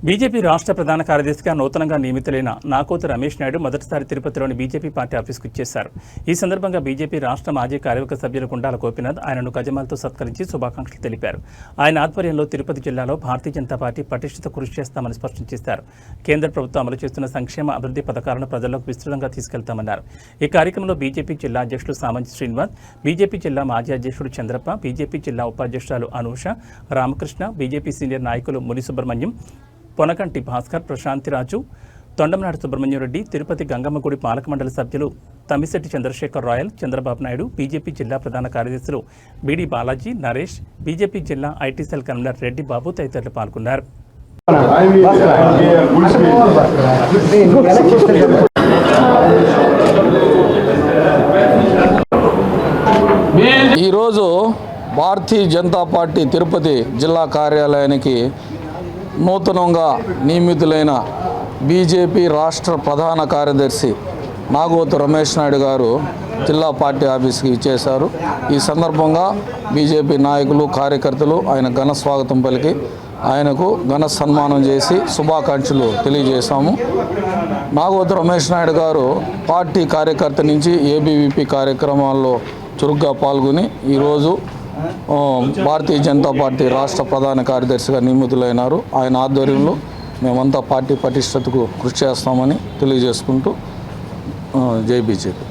BJP రాష్ట్ర ప్రధాన కార్యదర్శిగా నూతనంగా నియమితులైన నాకోతు రమేష్ నాయుడు మొదటిసారి తిరుపతిలోని బీజేపీ పార్టీ ఆఫీసుకు ఇచ్చేశారు. ఈ సందర్భంగా బీజేపీ రాష్ట్ర మాజీ కార్యవర్గ సభ్యులు గుండాల గోపీనాథ్ ఆయనను గజమాలతో సత్కరించి శుభాకాంక్షలు తెలిపారు. ఆయన ఆధ్వర్యంలో తిరుపతి జిల్లాలో భారతీయ జనతా పార్టీ పటిష్టత కృషి చేస్తామని స్పష్టం చేశారు. కేంద్ర ప్రభుత్వం అమలు చేస్తున్న సంక్షేమ అభివృద్ధి పథకాలను ప్రజల్లోకి విస్తృతంగా తీసుకెళ్తామన్నారు. ఈ కార్యక్రమంలో బీజేపీ జిల్లా అధ్యక్షులు సామంచి శ్రీనివాస్, బీజేపీ జిల్లా మాజీ అధ్యక్షుడు చంద్రప్ప, బీజేపీ జిల్లా ఉపాధ్యక్షురాలు అనూష, రామకృష్ణ, బీజేపీ సీనియర్ నాయకులు ముని సుబ్రహ్మణ్యం, పొనకంటి భాస్కర్, ప్రశాంతిరాజు, తొండమనాడు సుబ్రహ్మణ్యం రెడ్డి, తిరుపతి గంగమ్మగుడి పాలక మండలి సభ్యులు తమ్మిశెట్టి చంద్రశేఖర్ రాయల్, చంద్రబాబు నాయుడు, బీజేపీ జిల్లా ప్రధాన కార్యదర్శులు బీడి బాలాజీ, నరేష్, బీజేపీ జిల్లా ఐటీ సెల్ కన్వీనర్ రెడ్డి బాబు తదితరులు పాల్గొన్నారు. ఈరోజు భారతీయ జనతా పార్టీ తిరుపతి జిల్లా కార్యాలయానికి నూతనంగా నియమితులైన బీజేపీ రాష్ట్ర ప్రధాన కార్యదర్శి నాగోతు రమేష్ నాయుడు గారు జిల్లా పార్టీ ఆఫీస్కి ఇచ్చేశారు. ఈ సందర్భంగా బీజేపీ నాయకులు, కార్యకర్తలు ఆయన ఘన స్వాగతం పలికి ఆయనకు ఘన సన్మానం చేసి శుభాకాంక్షలు తెలియజేశాము. నాగోతు రమేష్ నాయుడు గారు పార్టీ కార్యకర్త నుంచి ఏబీవీపీ కార్యక్రమాల్లో చురుగ్గా పాల్గొని ఈరోజు భారతీయ జనతా పార్టీ రాష్ట్ర ప్రధాన కార్యదర్శిగా నియమితులైనారు. ఆయన ఆధ్వర్యంలో మేమంతా పార్టీ పటిష్టతకు కృషి చేస్తామని తెలియజేసుకుంటూ జై బీజేపీ.